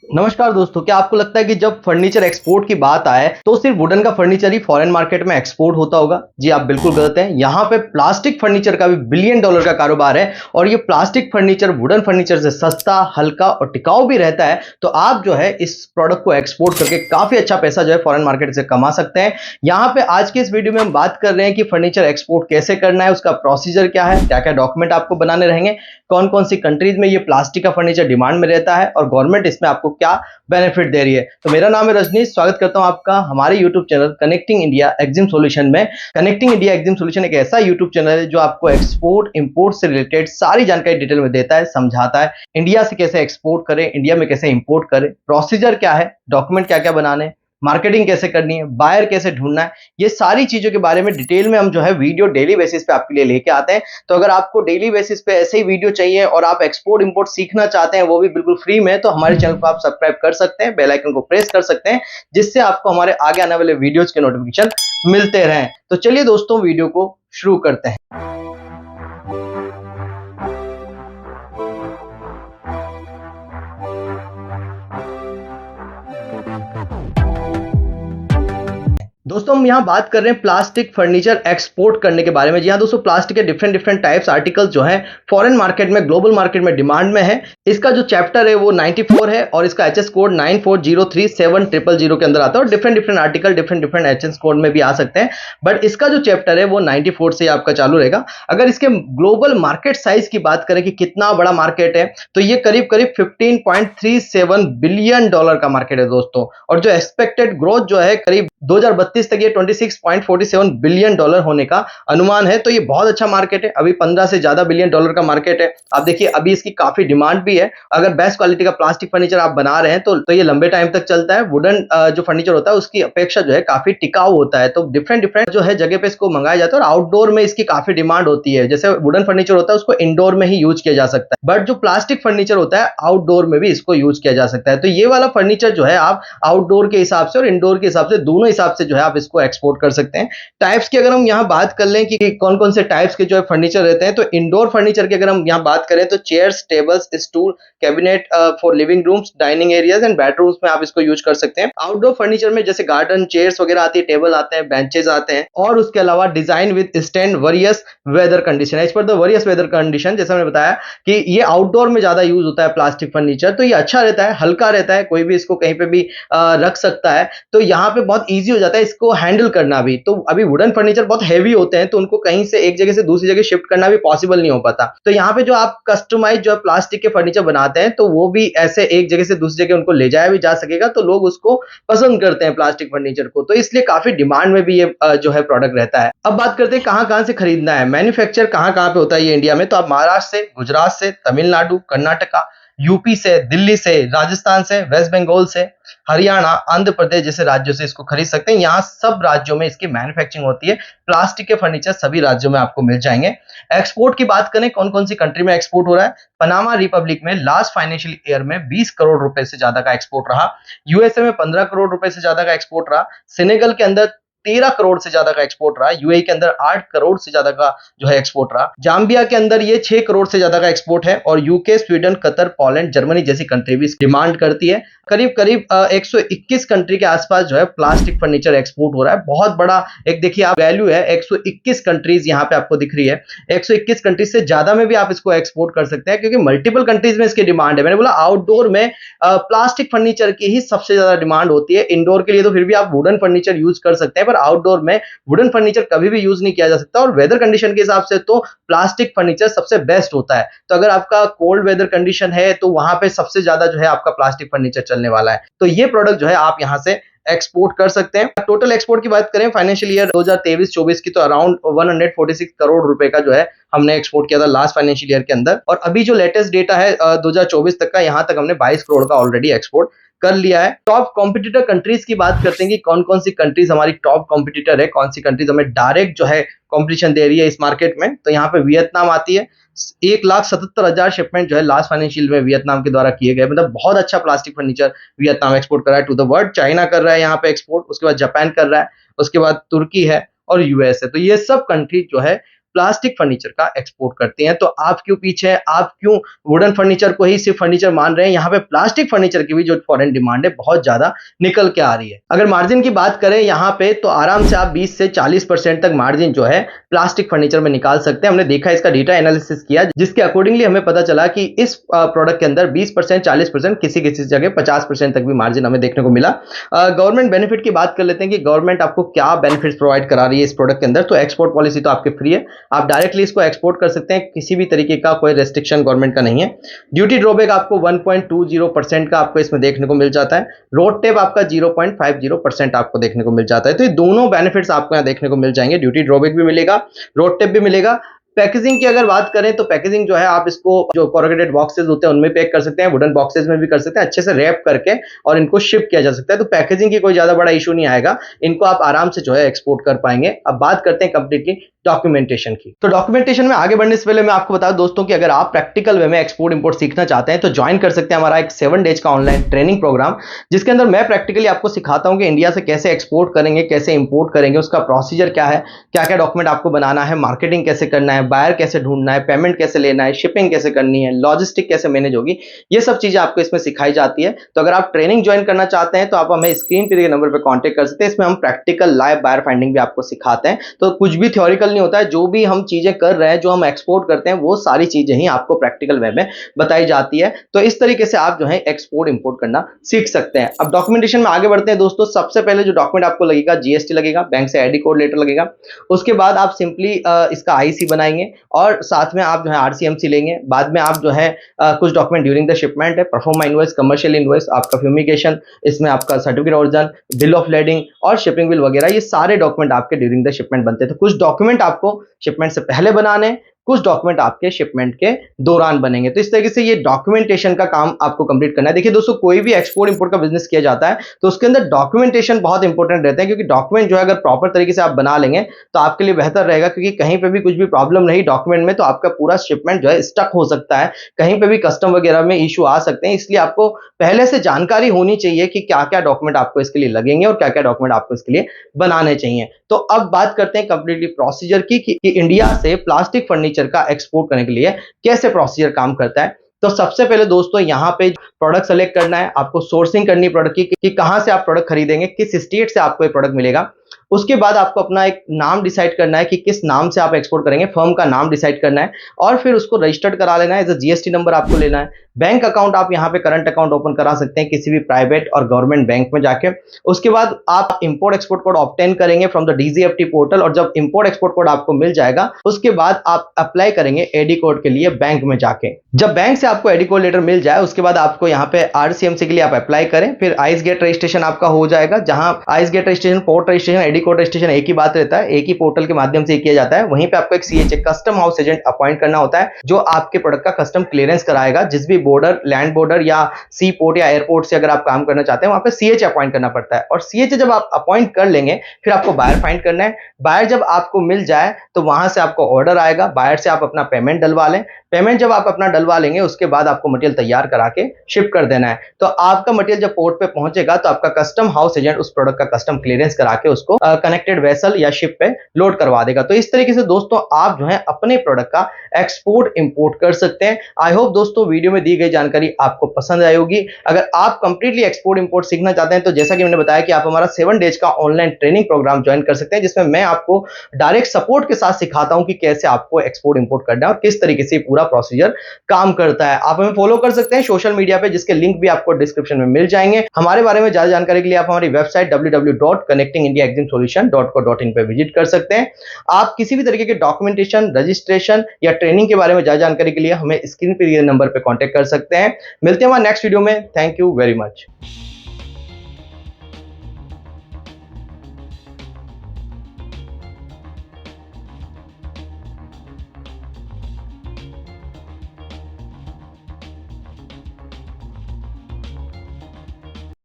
नमस्कार दोस्तों, क्या आपको लगता है कि जब फर्नीचर एक्सपोर्ट की बात आए तो सिर्फ वुडन का फर्नीचर ही फॉरेन मार्केट में एक्सपोर्ट होता होगा? जी आप बिल्कुल गलत हैं। यहाँ पे प्लास्टिक फर्नीचर का भी बिलियन डॉलर का कारोबार है और ये प्लास्टिक फर्नीचर वुडन फर्नीचर से सस्ता, हल्का और टिकाऊ भी रहता है। तो आप जो है इस प्रोडक्ट को एक्सपोर्ट करके काफी अच्छा पैसा जो है फॉरेन मार्केट से कमा सकते हैं। यहाँ पे आज के इस वीडियो में हम बात कर रहे हैं कि फर्नीचर एक्सपोर्ट कैसे करना है, उसका प्रोसीजर क्या है, क्या क्या डॉक्यूमेंट आपको बनाने रहेंगे, कौन कौन सी कंट्रीज में ये प्लास्टिक का फर्नीचर डिमांड में रहता है और गवर्नमेंट इसमें आपको क्या बेनिफिट दे रही है। तो मेरा नाम है रजनीश, स्वागत करता हूं आपका हमारे YouTube channel connecting India EXIM solution में। कनेक्टिंग इंडिया एक्जिम सॉल्यूशन एक ऐसा यूट्यूब चैनल है जो आपको एक्सपोर्ट इंपोर्ट से रिलेटेड सारी जानकारी डिटेल में देता है, समझाता है। इंडिया से कैसे एक्सपोर्ट करें, इंडिया में कैसे इंपोर्ट करें, प्रोसीजर क्या है, डॉक्यूमेंट क्या क्या बनाने, मार्केटिंग कैसे करनी है, बायर कैसे ढूंढना है, ये सारी चीजों के बारे में डिटेल में हम जो है वीडियो डेली बेसिस पे आपके लिए लेके आते हैं। तो अगर आपको डेली बेसिस पे ऐसे ही वीडियो चाहिए और आप एक्सपोर्ट इंपोर्ट सीखना चाहते हैं, वो भी बिल्कुल फ्री में, तो हमारे चैनल को आप सब्सक्राइब कर सकते हैं, बेल आइकन को प्रेस कर सकते हैं, जिससे आपको हमारे आगे आने वाले वीडियोज के नोटिफिकेशन मिलते रहें। तो चलिए दोस्तों, वीडियो को शुरू करते हैं। दोस्तों हम यहाँ बात कर रहे हैं प्लास्टिक फर्नीचर एक्सपोर्ट करने के बारे में। जी हाँ दोस्तों, प्लास्टिक के डिफरेंट डिफरेंट टाइप्स आर्टिकल्स जो हैं फॉरेन मार्केट में, ग्लोबल मार्केट में डिमांड में है। इसका जो चैप्टर है वो 94 है और इसका एचएस कोड 94037000 के अंदर आता है और different different article different different HS code में भी आ सकते हैं। बट इसका जो चैप्टर है वो 94 से आपका चालू रहेगा। अगर इसके ग्लोबल मार्केट साइज की बात करें कि कितना बड़ा मार्केट है, तो ये करीब करीब 15.37 बिलियन डॉलर का मार्केट है दोस्तों। और जो एक्सपेक्टेड ग्रोथ जो है करीब 2032 तक ये 26.47 बिलियन डॉलर होने का अनुमान है। तो ये बहुत अच्छा मार्केट है, अभी 15 से ज्यादा बिलियन डॉलर का मार्केट है। आप देखिए अभी इसकी काफी डिमांड भी है। अगर बेस्ट क्वालिटी का प्लास्टिक फर्नीचर आप बना रहे हैं तो ये लंबे टाइम तक चलता है। वुडन जो फर्नीचर होता है उसकी अपेक्षा जो है काफी टिकाऊ होता है। तो डिफरेंट डिफरेंट जो है जगह पे इसको मंगाया जाता है और आउटडोर में इसकी काफी डिमांड होती है। जैसे वुडन फर्नीचर होता है उसको इंडोर में ही यूज किया जा सकता है, बट जो प्लास्टिक फर्नीचर होता है आउटडोर में भी इसको यूज किया जा सकता है। तो ये वाला फर्नीचर जो है आप आउटडोर के हिसाब से और इंडोर के हिसाब से, दोनों हिसाब से जो है आप इसको एक्सपोर्ट कर सकते हैं। टाइप्स की अगर हम यहाँ बात कर लें कि कौन कौन से टाइप्स के जो है फर्नीचर रहते हैं, तो इंडोर फर्नीचर की अगर हम यहाँ बात करें तो chairs, tables, stool, cabinet for living rooms, dining areas and bedrooms में आप इसको यूज कर सकते हैं। आउटडोर फर्नीचर में जैसे गार्डन चेयर्स वगैरह आती है, टेबल आते हैं, बेंचेस आते हैं और उसके अलावा design with stand various weather condition. As per the various weather condition, जैसा मैंने बताया कि ये आउटडोर में ज्यादा यूज होता है प्लास्टिक फर्नीचर। तो ये अच्छा रहता है, हल्का रहता है, कोई भी इसको कहीं पे भी रख सकता है। तो यहाँ पे बहुत ईजी हो जाता है इसको हैंडल करना भी। तो अभी वुडन फर्नीचर बहुत हैवी होते हैं तो उनको कहीं से एक जगह से दूसरी जगह शिफ्ट करना भी पॉसिबल नहीं हो पाता। तो यहाँ पे जो आप कस्टमाइज जो है प्लास्टिक के फर्नीचर बनाते हैं तो वो भी ऐसे एक जगह से दूसरी जगह उनको ले जाया भी जा सकेगा। तो लोग उसको पसंद करते हैं प्लास्टिक फर्नीचर को, तो इसलिए काफी डिमांड में भी ये जो है प्रोडक्ट रहता है। अब बात करते हैं कहाँ कहाँ से खरीदना है, मैन्युफैक्चर कहाँ कहाँ पे होता है ये इंडिया में। तो आप महाराष्ट्र से, गुजरात से, तमिलनाडु, कर्नाटका, यूपी से, दिल्ली से, राजस्थान से, वेस्ट बंगाल से, हरियाणा, आंध्र प्रदेश जैसे राज्यों से इसको खरीद सकते हैं। यहाँ सब राज्यों में इसकी मैन्युफैक्चरिंग होती है। प्लास्टिक के फर्नीचर सभी राज्यों में आपको मिल जाएंगे। एक्सपोर्ट की बात करें कौन कौन सी कंट्री में एक्सपोर्ट हो रहा है, पनामा रिपब्लिक में लास्ट फाइनेंशियल ईयर में 20 करोड़ रुपए से ज्यादा का एक्सपोर्ट रहा। यूएसए में 15 करोड़ रुपए से ज्यादा का एक्सपोर्ट रहा। सेनेगल के अंदर 13 करोड़ से ज्यादा का एक्सपोर्ट रहा। यूएई के अंदर 8 करोड़ से ज्यादा का जो है एक्सपोर्ट रहा। जाम्बिया के अंदर ये 6 करोड़ से ज्यादा का एक्सपोर्ट है और UK, Sweden, Qatar, Poland, Germany जैसी कंट्री भी डिमांड करती है। करीब करीब 121 कंट्री के आसपास जो है प्लास्टिक फर्नीचर एक्सपोर्ट हो रहा है। बहुत बड़ा एक देखिए आप वैल्यू है, 121 कंट्रीज यहाँ पे आपको दिख रही है। 121 कंट्रीज से ज्यादा में भी आप इसको एक्सपोर्ट कर सकते हैं क्योंकि मल्टीपल कंट्रीज में इसकी डिमांड है। मैंने बोला आउटडोर में प्लास्टिक फर्नीचर की ही सबसे ज्यादा डिमांड होती है। इंडोर के लिए तो फिर भी आप वुडन फर्नीचर यूज कर सकते हैं, पर आउटडोर में वुडन फर्नीचर कभी भी यूज नहीं किया जा सकता। और वेदर कंडीशन के हिसाब से तो प्लास्टिक फर्नीचर सबसे बेस्ट होता है। तो अगर आपका कोल्ड वेदर कंडीशन है तो वहां पे सबसे ज्यादा जो है आपका प्लास्टिक फर्नीचर चलने वाला है। तो ये प्रोडक्ट जो है आप यहां से एक्सपोर्ट कर सकते हैं। टोटल एक्सपोर्ट की बात करें फाइनेंशियल ईयर 2023-24 की, तो अराउंड 146 करोड़ रुपए का जो है हमने एक्सपोर्ट किया था लास्ट फाइनेंशियल ईयर के अंदर। और अभी जो लेटेस्ट डेटा है 2024 तक का, यहां तक हमने 22 करोड़ का ऑलरेडी एक्सपोर्ट कर लिया है। टॉप कॉम्पिटिटर कंट्रीज की बात करते हैं कि कौन कौन सी कंट्रीज हमारी टॉप कॉम्पिटिटर है, कौन सी कंट्रीज हमें डायरेक्ट जो है कॉम्पिटिशन दे रही है इस मार्केट में। तो यहाँ पे वियतनाम आती है। 1,77,000 शिपमेंट जो है लास्ट फाइनेंशियल में वियतनाम के द्वारा किए गए। मतलब बहुत अच्छा प्लास्टिक फर्नीचर वियतनाम एक्सपोर्ट कर रहा है टू द वर्ल्ड। चाइना कर रहा है यहाँ पे एक्सपोर्ट, उसके बाद जापान कर रहा है, उसके बाद तुर्की है और यूएस है। तो ये सब कंट्री जो है प्लास्टिक फर्नीचर का एक्सपोर्ट करती हैं। तो आप क्यों पीछे हैं, आप क्यों वुडन फर्नीचर को ही सिर्फ फर्नीचर मान रहे हैं? यहाँ पे प्लास्टिक फर्नीचर की भी जो फॉरेन डिमांड है बहुत ज्यादा निकल के आ रही है। अगर मार्जिन की बात करें यहाँ पे, तो आराम से आप 20 से 40% तक मार्जिन जो है प्लास्टिक फर्नीचर में निकाल सकते हैं। हमने देखा, इसका डेटा एनालिसिस किया, जिसके अकॉर्डिंगली हमें पता चला कि इस प्रोडक्ट के अंदर 20%, 40%, किसी किसी जगह 50% तक भी मार्जिन हमें देखने को मिला। गवर्नमेंट बेनिफिट की बात कर लेते हैं कि गवर्नमेंट आपको क्या बेनिफिट्स प्रोवाइड करा रही है इस प्रोडक्ट के अंदर। तो एक्सपोर्ट पॉलिसी तो आपके फ्री है, आप डायरेक्टली इसको एक्सपोर्ट कर सकते हैं, किसी भी तरीके का कोई रेस्ट्रिक्शन गवर्नमेंट का नहीं है। ड्यूटी ड्रॉबैक आपको 1.20% का आपको इसमें देखने को मिल जाता है। रोड टैप आपका 0.50% आपको देखने को मिल जाता है। तो ये दोनों बेनिफिट्स आपको यहाँ देखने को मिल जाएंगे, ड्यूटी ड्रॉबैक भी मिलेगा, रोड टैप भी मिलेगा। पैकेजिंग की अगर बात करें तो पैकेजिंग जो है, आप इसको जो कोरुगेटेड बॉक्सेस होते हैं उनमें पैक कर सकते हैं, वुडन बॉक्सेस में भी कर सकते हैं, अच्छे से रैप करके और इनको शिप किया जा सकता है। तो पैकेजिंग की कोई ज्यादा बड़ा इशू नहीं आएगा, इनको आप आराम से जो है एक्सपोर्ट कर पाएंगे। अब बात करते हैं कंप्लीटली डॉक्यूमेंटेशन की। तो डॉक्यूमेंटेशन में आगे बढ़ने से पहले मैं आपको बता दूं दोस्तों कि अगर आप प्रैक्टिकल वे में एक्सपोर्ट इंपोर्ट सीखना चाहते हैं तो ज्वाइन कर सकते हैं हमारा एक 7 डेज का ऑनलाइन ट्रेनिंग प्रोग्राम, जिसके अंदर मैं प्रैक्टिकली आपको सिखाता हूं कि इंडिया से कैसे एक्सपोर्ट करेंगे, कैसे इंपोर्ट करेंगे, उसका प्रोसीजर क्या है, क्या क्या डॉक्यूमेंट आपको बनाना है, मार्केटिंग कैसे करना है, बायर कैसे ढूंढना है, पेमेंट कैसे लेना है, शिपिंग कैसे करनी है, लॉजिस्टिक कैसे मैनेज होगी, ये सब चीजें आपको इसमें सिखाई जाती है। तो अगर आप ट्रेनिंग ज्वाइन करना चाहते हैं तो आप हमें स्क्रीन पे दिए नंबर पर कॉन्टेक्ट कर सकते हैं। इसमें हम प्रैक्टिकल लाइव बायर फाइंडिंग भी आपको सिखाते हैं। तो कुछ भी थ्योरिकल नहीं होता है, जो भी हम चीजें कर रहे हैं, जो हम एक्सपोर्ट करते हैं, वो सारी चीजें ही आपको प्रैक्टिकल वे में बताई जाती है। तो इस तरीके से आप जो है एक्सपोर्ट इंपोर्ट करना सीख सकते हैं। अब डॉक्यूमेंटेशन में आगे बढ़ते हैं दोस्तों। सबसे पहले जो डॉक्यूमेंट आपको लगेगा, जीएसटी लगेगा, बैंक से आईडी कोड लेटर लगेगा। उसके बाद आप सिंपली इसका आईसी बनाएंगे और साथ में आप जो है आरसीएमसी लेंगे। बाद में आप जो है कुछ डॉक्यूमेंट ड्यूरिंग द शिपमेंट है, परफॉर्मा इनवॉइस, कमर्शियल इनवॉइस, आपका फ्यूमिगेशन, इसमें आपका certificate original, bill of lading और शिपिंग बिल वगैरह, ये सारे डॉक्यूमेंट आपके ड्यूरिंग द शिपमेंट बनते हैं। तो कुछ डॉक्यूमेंट आपको शिपमेंट से पहले बनाने, कुछ डॉक्यूमेंट आपके शिपमेंट के दौरान बनेंगे। तो इस तरीके से ये डॉक्यूमेंटेशन का काम आपको कंप्लीट करना है। देखिए दोस्तों, कोई भी एक्सपोर्ट इंपोर्ट का बिजनेस किया जाता है तो उसके अंदर डॉक्यूमेंटेशन बहुत इंपॉर्टेंट रहता है, क्योंकि डॉक्यूमेंट जो है अगर प्रॉपर तरीके से आप बना लेंगे तो आपके लिए बेहतर रहेगा, क्योंकि कहीं पे भी कुछ भी प्रॉब्लम रही डॉक्यूमेंट में तो आपका पूरा शिपमेंट जो है स्टक हो सकता है, कहीं पे भी कस्टम वगैरह में इशू आ सकते हैं। इसलिए आपको पहले से जानकारी होनी चाहिए कि क्या क्या डॉक्यूमेंट आपको इसके लिए लगेंगे और क्या क्या डॉक्यूमेंट आपको इसके लिए बनाने चाहिए। तो अब बात करते हैं कंप्लीटली प्रोसीजर की कि इंडिया से प्लास्टिक फर्नीचर का एक्सपोर्ट करने के लिए कैसे प्रोसीजर काम करता है। तो सबसे पहले दोस्तों यहाँ पे प्रोडक्ट सेलेक्ट करना है, आपको सोर्सिंग करनी है प्रोडक्ट की कि कहां से आप प्रोडक्ट खरीदेंगे, किस स्टेट से आपको ये प्रोडक्ट मिलेगा। उसके बाद आपको अपना एक नाम डिसाइड करना है कि किस नाम से आप एक्सपोर्ट करेंगे, फर्म का नाम डिसाइड करना है और फिर उसको रजिस्टर्ड करा लेना है। एज अ जीएसटी नंबर आपको लेना है। बैंक अकाउंट आप यहाँ पे करंट अकाउंट ओपन करा सकते हैं किसी भी प्राइवेट और गवर्नमेंट बैंक में जाके। उसके बाद आप इंपोर्ट एक्सपोर्ट कोड ऑब्टेन करेंगे फ्रॉम द डीजीएफटी पोर्टल, और जब इंपोर्ट एक्सपोर्ट कोड आपको मिल जाएगा उसके बाद आप अप्लाई करेंगे एडी कोड के लिए बैंक में जाके। जब बैंक से आपको एडी कोड लेटर मिल जाए उसके बाद आपको यहाँ पे आरसीएमसी के लिए आप अप्लाई करें, फिर आइस गेट रजिस्ट्रेशन आपका हो जाएगा, जहां ICEGATE registration, port registration, AD code registration एक ही बात रहता है, एक ही पोर्टल के माध्यम से किया जाता है। वहीं पे आपको एक CHA custom house agent appoint करना होता है, जो आपके प्रोडक्ट का कस्टम क्लियरेंस कराएगा। जिस भी बॉर्डर, लैंड बॉर्डर या सी पोर्ट या एयरपोर्ट से अगर आप काम करना चाहते हैं वहां पे सीएचए अपॉइंट करना पड़ता है। और सीएचए जब आप अपॉइंट कर लेंगे फिर आपको बायर फाइंड करना है। बायर जब आपको मिल जाए तो वहां से आपको ऑर्डर आएगा, बायर से आप अपना पेमेंट डलवा लें। पेमेंट जब आप अपना डलवा लेंगे उसके बाद आपको मटेरियल तैयार करा के शिप कर देना है। तो आपका मटेरियल जब पोर्ट पे पहुंचेगा तो आपका कस्टम हाउस एजेंट उस प्रोडक्ट का कस्टम क्लियरेंस करा के उसको कनेक्टेड वेसल या शिप पे लोड करवा देगा। तो इस तरीके से दोस्तों आप जो है अपने प्रोडक्ट का एक्सपोर्ट इंपोर्ट कर सकते हैं। आई होप दोस्तों वीडियो में दी गई जानकारी आपको पसंद आई होगी। अगर आप कंप्लीटली एक्सपोर्ट इंपोर्ट सीखना चाहते हैं तो जैसा कि मैंने बताया कि आप हमारा 7 डेज का ऑनलाइन ट्रेनिंग प्रोग्राम ज्वाइन कर सकते हैं, जिसमें मैं आपको डायरेक्ट सपोर्ट के साथ सिखाता हूं कि कैसे आपको एक्सपोर्ट इंपोर्ट करना है और किस तरीके से पूरा प्रोसीजर काम करता है। आप हमें फॉलो कर सकते हैं सोशल मीडिया पे, जिसके लिंक भी आपको डिस्क्रिप्शन में मिल जाएंगे। हमारे बारे में ज्यादा जानकारी के लिए आप हमारी वेबसाइट www.connectingindiaexamsolution.co.in पे विजिट कर सकते हैं। आप किसी भी तरीके के डॉक्यूमेंटेशन, रजिस्ट्रेशन या ट्रेनिंग के बारे में ज्यादा जानकारी के लिए हमें स्क्रीन पे दिए नंबर पे कांटेक्ट कर सकते हैं। मिलते हैं हमारे नेक्स्ट वीडियो में। Thank you very much.